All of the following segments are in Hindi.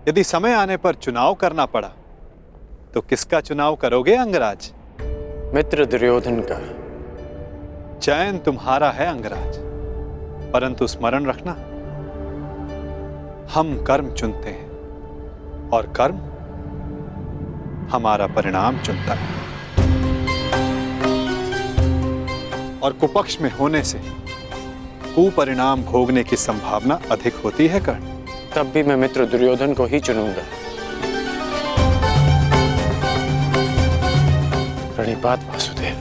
यदि समय आने पर चुनाव करना पड़ा तो किसका चुनाव करोगे अंगराज? मित्र दुर्योधन का। चयन तुम्हारा है अंगराज, परंतु स्मरण रखना, हम कर्म चुनते हैं और कर्म हमारा परिणाम चुनता है। और कुपक्ष में होने से कुपरिणाम भोगने की संभावना अधिक होती है कर्ण। तब भी मैं मित्र दुर्योधन को ही चुनूंगा। प्रणिपात वासुदेव।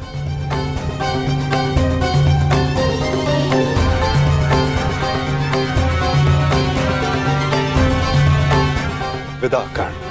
विदा कर्ण।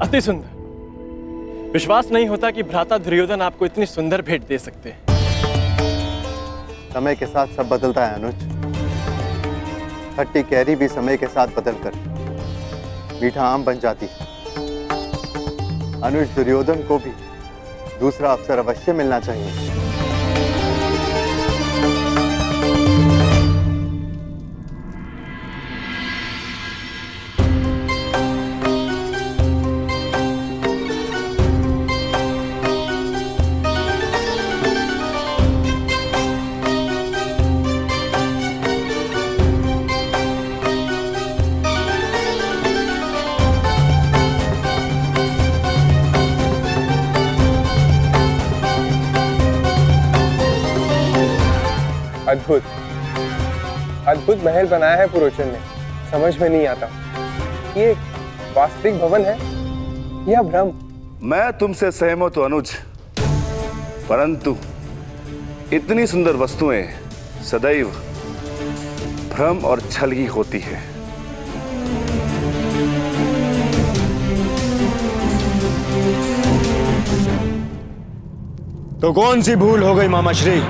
अति सुंदर। विश्वास नहीं होता कि भ्राता दुर्योधन आपको इतनी सुंदर भेंट दे सकते हैं। समय के साथ सब बदलता है अनुज। खट्टी कैरी भी समय के साथ बदलकर मीठा आम बन जाती है। अनुज, दुर्योधन को भी दूसरा अवसर अवश्य मिलना चाहिए। अद्भुत अद्भुत महल बनाया है पुरोचन ने। समझ में नहीं आता, ये वास्तविक भवन है या भ्रम? मैं तुमसे सहमत हूं अनुज, परंतु इतनी सुंदर वस्तुएं सदैव भ्रम और छल ही होती है। तो कौन सी भूल हो गई मामा श्री?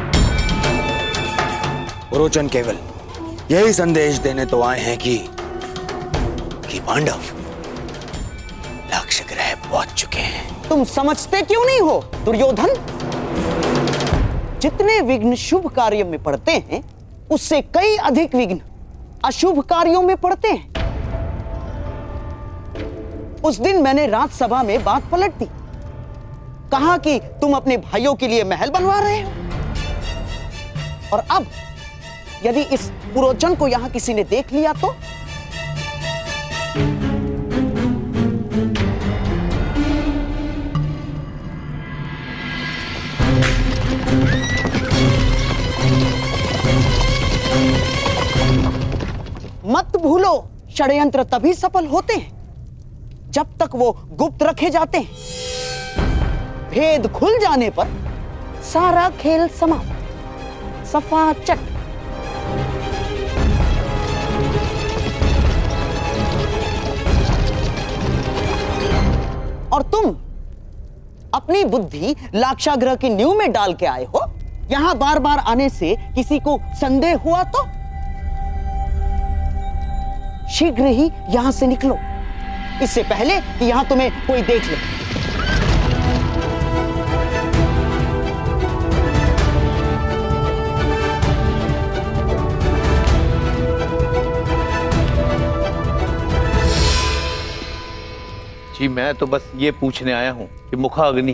पुरोचन केवल यही संदेश देने तो आए हैं कि पांडव लक्ष्य ग्रह पहुंच चुके हैं। तुम समझते क्यों नहीं हो दुर्योधन? जितने विघ्न शुभ कार्य में पड़ते हैं, उससे कई अधिक विघ्न अशुभ कार्यों में पड़ते हैं। उस दिन मैंने राजसभा में बात पलट दी। कहा कि तुम अपने भाइयों के लिए महल बनवा रहे हो, और अब यदि इस पुरोचन को यहां किसी ने देख लिया तो? मत भूलो, षड्यंत्र तभी सफल होते हैं जब तक वो गुप्त रखे जाते हैं। भेद खुल जाने पर सारा खेल समाप्त, सफा चट। और तुम अपनी बुद्धि लाक्षागृह की नींव में डाल के आए हो। यहां बार बार आने से किसी को संदेह हुआ तो शीघ्र ही यहां से निकलो, इससे पहले कि यहां तुम्हें कोई देख ले। जी मैं तो बस ये पूछने आया हूं कि मुखाग्नि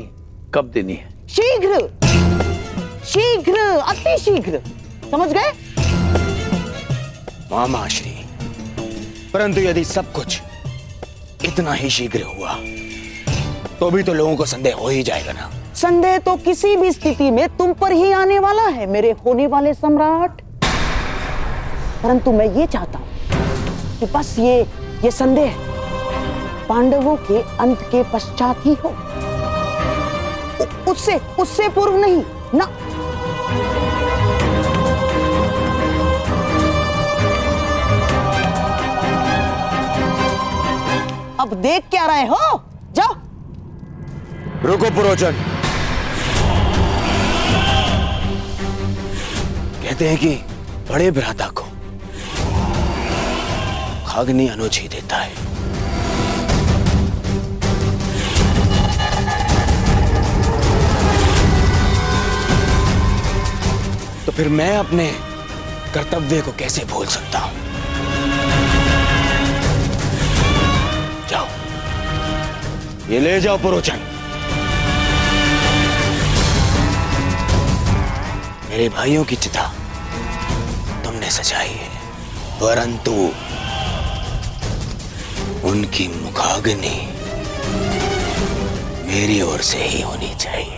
कब देनी है? शीघ्र, शीघ्र, अति शीघ्र। समझ गए? मामा श्री, परंतु यदि सब कुछ इतना ही शीघ्र हुआ तो भी तो लोगों को संदेह हो ही जाएगा ना। संदेह तो किसी भी स्थिति में तुम पर ही आने वाला है मेरे होने वाले सम्राट। परंतु मैं ये चाहता हूं कि बस ये संदेह पांडवों के अंत के पश्चात ही हो, उससे पूर्व नहीं ना। अब देख क्या रहे हो? जाओ। रुको पुरोचन। कहते हैं कि बड़े भ्राता को मुखाग्नि अनुज ही देता है। तो फिर मैं अपने कर्तव्य को कैसे भूल सकता हूं? जाओ, ये ले जाओ पुरोचन। मेरे भाइयों की चिता तुमने सजाई है, परंतु उनकी मुखाग्नि मेरी ओर से ही होनी चाहिए।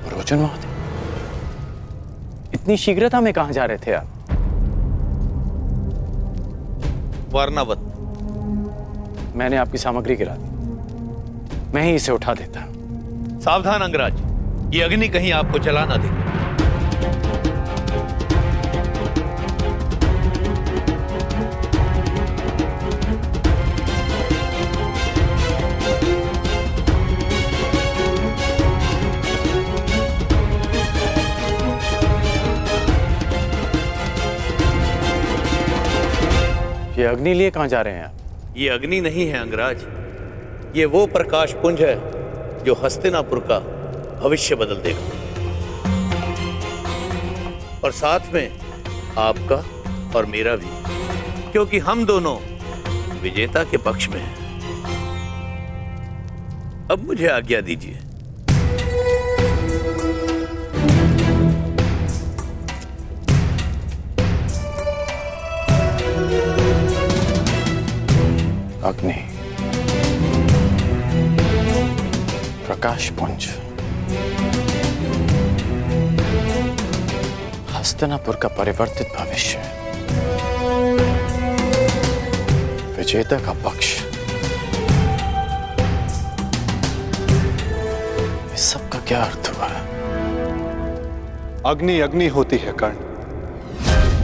पुरोचन महोदय, इतनी शीघ्रता में कहां जा रहे थे आप? वर्णावत। मैंने आपकी सामग्री गिरा दी, मैं ही इसे उठा देता। सावधान अंगराज, ये अग्नि कहीं आपको जला ना दे। ये अग्नि लिए कहां जा रहे हैं आप? ये अग्नि नहीं है अंगराज, ये वो प्रकाश पुंज है जो हस्तिनापुर का भविष्य बदल देगा, और साथ में आपका और मेरा भी, क्योंकि हम दोनों विजेता के पक्ष में हैं। अब मुझे आज्ञा दीजिए। अग्नि, प्रकाश पुंज, हस्तिनापुर का परिवर्तित भविष्य, विजेता का पक्ष, इस सब का क्या अर्थ हुआ? अग्नि अग्नि होती है कर्ण,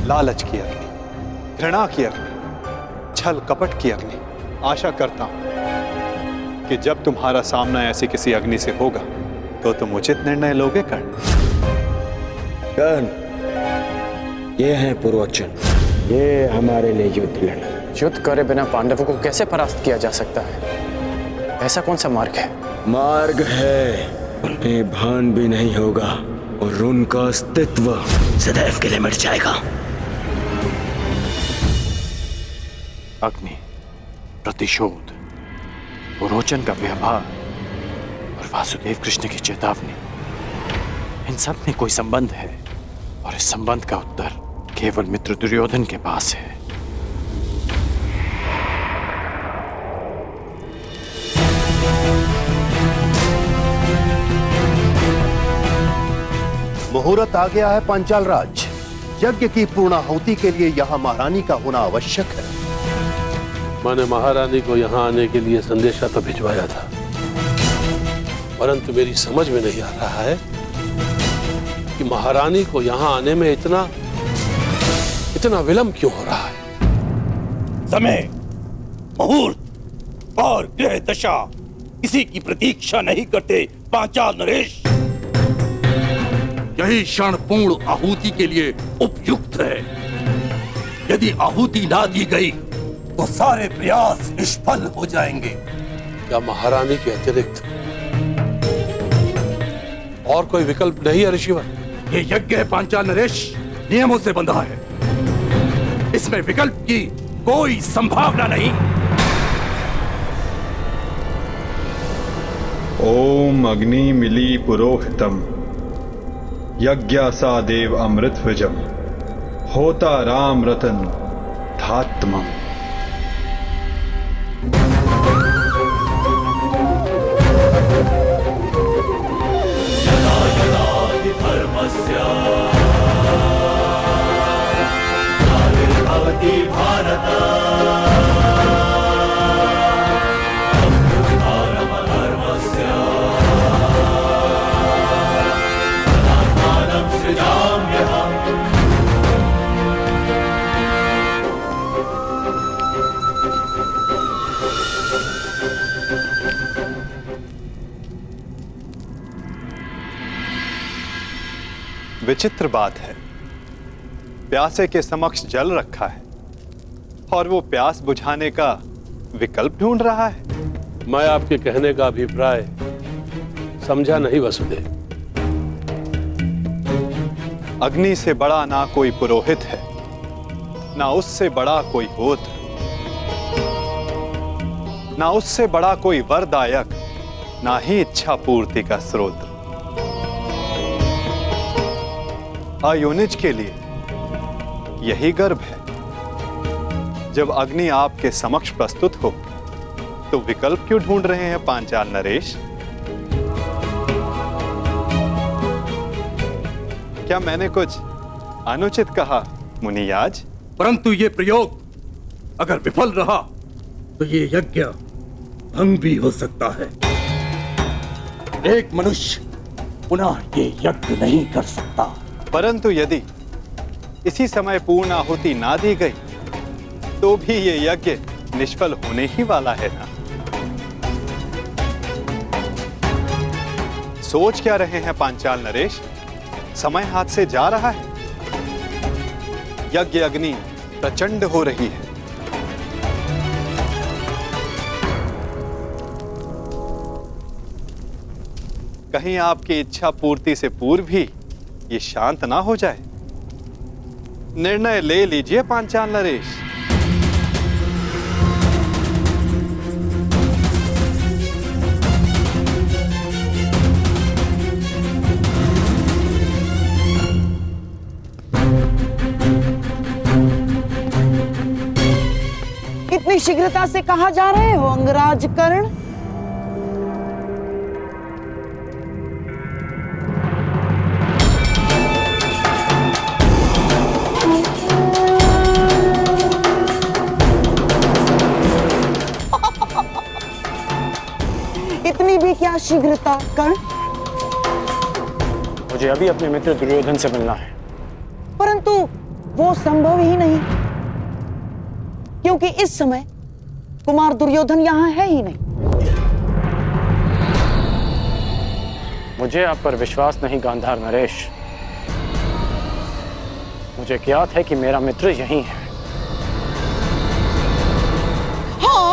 लालच की अग्नि, घृणा की अग्नि, छल कपट की अग्नि। आशा करता हूं कि जब तुम्हारा सामना ऐसी किसी अग्नि से होगा तो तुम उचित निर्णय लोगे कर्ण। कर्ण, ये हैं पुरोचन, ये हमारे लिए युद्ध लड़े। युद्ध करे बिना पांडवों को कैसे परास्त किया जा सकता है? ऐसा कौन सा मार्ग है? मार्ग है, उन्हें भान भी नहीं होगा और उनका अस्तित्व सदैव के लिए मिट जाएगा। अग्नि, प्रतिशोध, पुरोचन का व्यवहार और वासुदेव कृष्ण की चेतावनी, इन सब में कोई संबंध है, और इस संबंध का उत्तर केवल मित्र दुर्योधन के पास है। मुहूर्त आ गया है पांचाल राज। यज्ञ की पूर्णाहुति के लिए यहाँ महारानी का होना आवश्यक है। मैंने महारानी को यहाँ आने के लिए संदेशा तो भिजवाया था, परंतु मेरी समझ में नहीं आ रहा है कि महारानी को यहाँ आने में इतना विलंब क्यों हो रहा है। समय, मुहूर्त और ग्रह दशा किसी की प्रतीक्षा नहीं करते पांचाल नरेश। यही क्षण पूर्ण आहुति के लिए उपयुक्त है। यदि आहुति ना दी गई तो सारे प्रयास निष्फल हो जाएंगे। क्या महारानी के अतिरिक्त और कोई विकल्प नहीं है ऋषिवर। ये यज्ञ है पांचाल नरेश, नियमों से बंधा है। इसमें विकल्प की कोई संभावना नहीं। ओम अग्नि मिली पुरोहितम यज्ञासा देव अमृत विजम होता राम रतन धात्मम। विचित्र बात है, प्यासे के समक्ष जल रखा है और वो प्यास बुझाने का विकल्प ढूंढ रहा है। मैं आपके कहने का अभिप्राय समझा नहीं वसुदेव। अग्नि से बड़ा ना कोई पुरोहित है, ना उससे बड़ा कोई होत्र, ना उससे बड़ा कोई वरदायक, ना ही इच्छा पूर्ति का स्रोत। अयोनिज के लिए यही गर्व है। जब अग्नि आपके समक्ष प्रस्तुत हो तो विकल्प क्यों ढूंढ रहे हैं पांचाल नरेश? क्या मैंने कुछ अनुचित कहा मुनियाज? परंतु ये प्रयोग अगर विफल रहा तो ये यज्ञ भंग भी हो सकता है। एक मनुष्य पुनः ये यज्ञ नहीं कर सकता। परंतु यदि इसी समय पूर्ण आहुति ना दी गई तो भी ये यज्ञ निष्फल होने ही वाला है ना। सोच क्या रहे हैं पांचाल नरेश? समय हाथ से जा रहा है। यज्ञ अग्नि प्रचंड हो रही है। कहीं आपकी इच्छा पूर्ति से पूर्व ही ये शांत ना हो जाए। निर्णय ले लीजिए पांचाल नरेश। कितनी शीघ्रता से कहा जा रहे हो अंगराज कर्ण? इतनी भी क्या शीघ्रता कर्ण? मुझे अभी अपने मित्र दुर्योधन से मिलना है। परंतु वो संभव ही नहीं, क्योंकि इस समय कुमार दुर्योधन यहां है ही नहीं। मुझे आप पर विश्वास नहीं गांधार नरेश। मुझे ज्ञात है कि मेरा मित्र यहीं है। हाँ?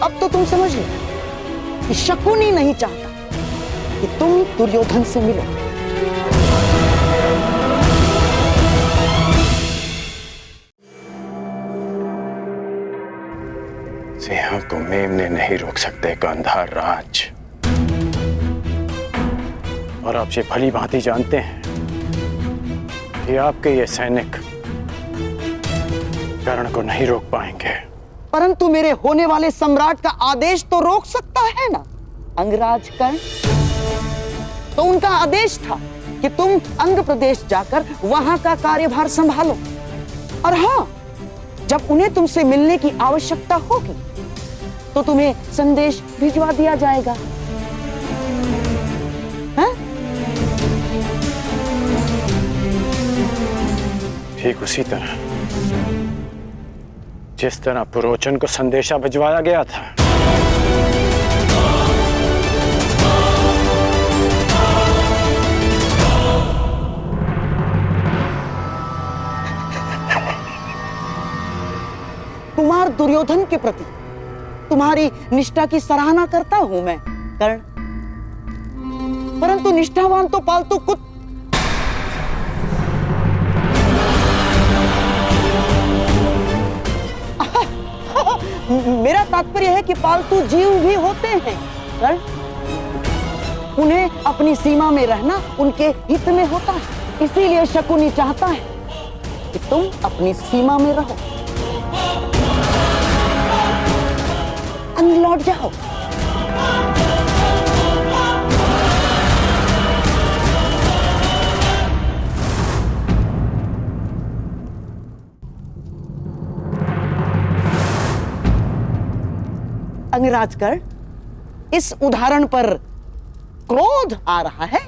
अब तो तुम समझ लो कि शकुनी नहीं चाहता कि तुम दुर्योधन से मिलो। सिंह को मेमने नहीं रोक सकते गांधार राज। और आप ये भली भांति जानते हैं कि आपके ये सैनिक कर्ण को नहीं रोक पाएंगे। परंतु मेरे होने वाले सम्राट का आदेश तो रोक सकता है ना अंगराज कर्ण। तो उनका आदेश था कि तुम अंग प्रदेश जाकर वहां का कार्यभार संभालो। और हाँ, जब उन्हें तुमसे मिलने की आवश्यकता होगी तो तुम्हें संदेश भिजवा दिया जाएगा। हाँ? ठीक उसी तरह जिस तरह पुरोचन को संदेशा भिजवाया गया था। के प्रति तुम्हारी निष्ठा की सराहना करता हूं मैं कर्ण, परंतु निष्ठावान तो पालतू मेरा तात्पर्य है कि पालतू जीव भी होते हैं कर्ण, उन्हें अपनी सीमा में रहना उनके हित में होता है। इसीलिए शकुनी चाहता है कि तुम अपनी सीमा में रहो, अंग लौट जाओ। अंगराज कर्ण, इस उदाहरण पर क्रोध आ रहा है।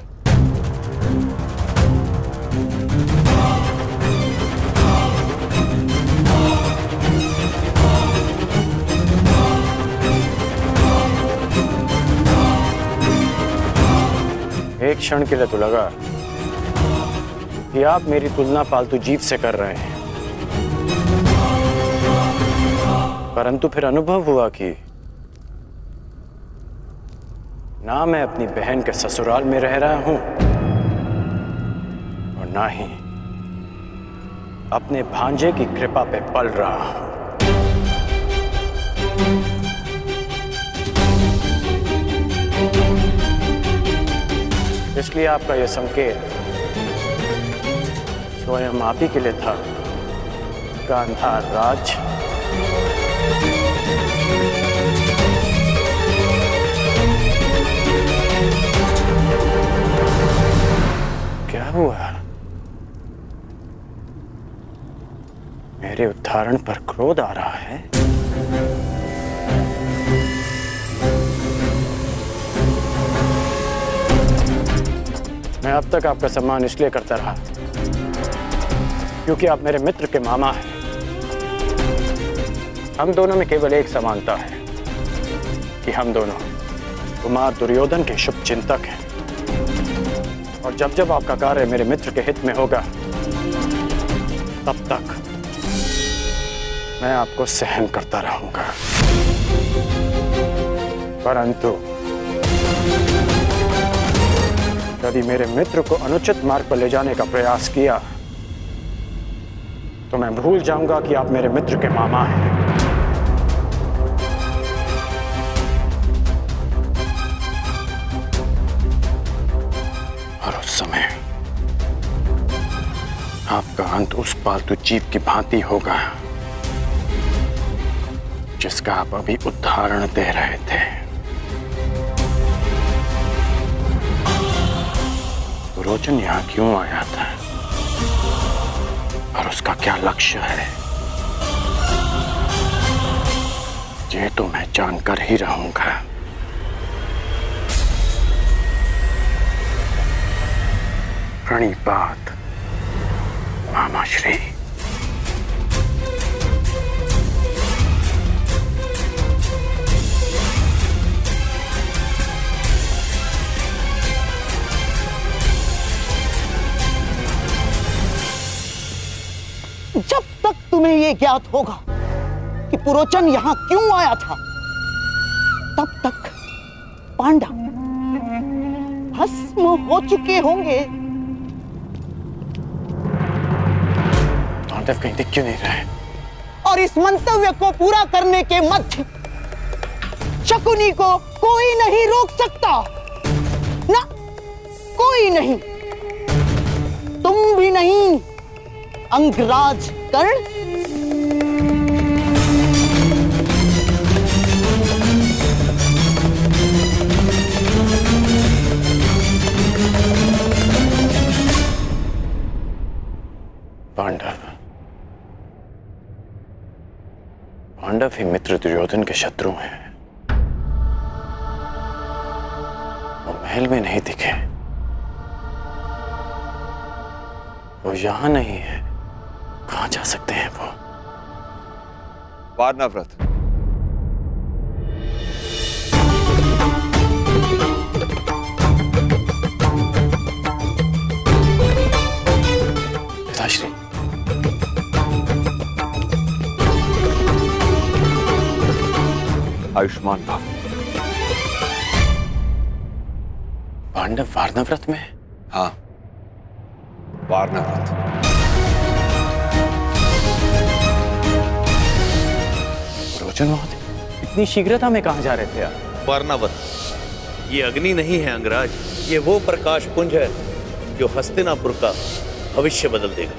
एक क्षण के लिए तो लगा कि आप मेरी तुलना पालतू जीव से कर रहे हैं, परंतु फिर अनुभव हुआ कि ना मैं अपनी बहन के ससुराल में रह रहा हूं और ना ही अपने भांजे की कृपा पे पल रहा हूं। इसलिए आपका यह संकेत स्वयं आप ही के लिए था, गांधार राज। क्या हुआ? मेरे उदाहरण पर क्रोध आ रहा है? मैं अब तक आपका सम्मान इसलिए करता रहा क्योंकि आप मेरे मित्र के मामा हैं। हम दोनों में केवल एक समानता है कि हम दोनों कुमार दुर्योधन के शुभ चिंतक हैं, और जब जब आपका कार्य मेरे मित्र के हित में होगा तब तक मैं आपको सहन करता रहूंगा। परंतु यदि मेरे मित्र को अनुचित मार्ग पर ले जाने का प्रयास किया तो मैं भूल जाऊंगा कि आप मेरे मित्र के मामा हैं। और उस समय आपका अंत उस पालतू जीव की भांति होगा जिसका आप अभी उदाहरण दे रहे थे। रोचन यहां क्यों आया था और उसका क्या लक्ष्य है, ये तो मैं जानकर ही रहूंगा। प्रणिपात मामाश्री। जब तक तुम्हें यह ज्ञात होगा कि पुरोचन यहां क्यों आया था, तब तक पांडव भस्म हो चुके होंगे। पांडव कहीं दिख क्यों नहीं रहे? और इस मंतव्य को पूरा करने के मध्य शकुनी को कोई नहीं रोक सकता, ना कोई नहीं, तुम भी नहीं अंगराज कर्ण। पांडव ही मित्र दुर्योधन के शत्रु हैं। वो महल में नहीं दिखे, वो यहां नहीं है। कहां जा सकते हैं वो? वारनाव्रत। पिताश्री, आयुष्मान भव। पांडव वारनाव्रत में? हाँ, वारनाव्रत। रोचन महोदय, इतनी शीघ्रता में कहाँ जा रहे थे आप? वारनावत, ये अग्नि नहीं है अंगराज, ये वो प्रकाश पुंज है जो हस्तिनापुर का भविष्य बदल देगा।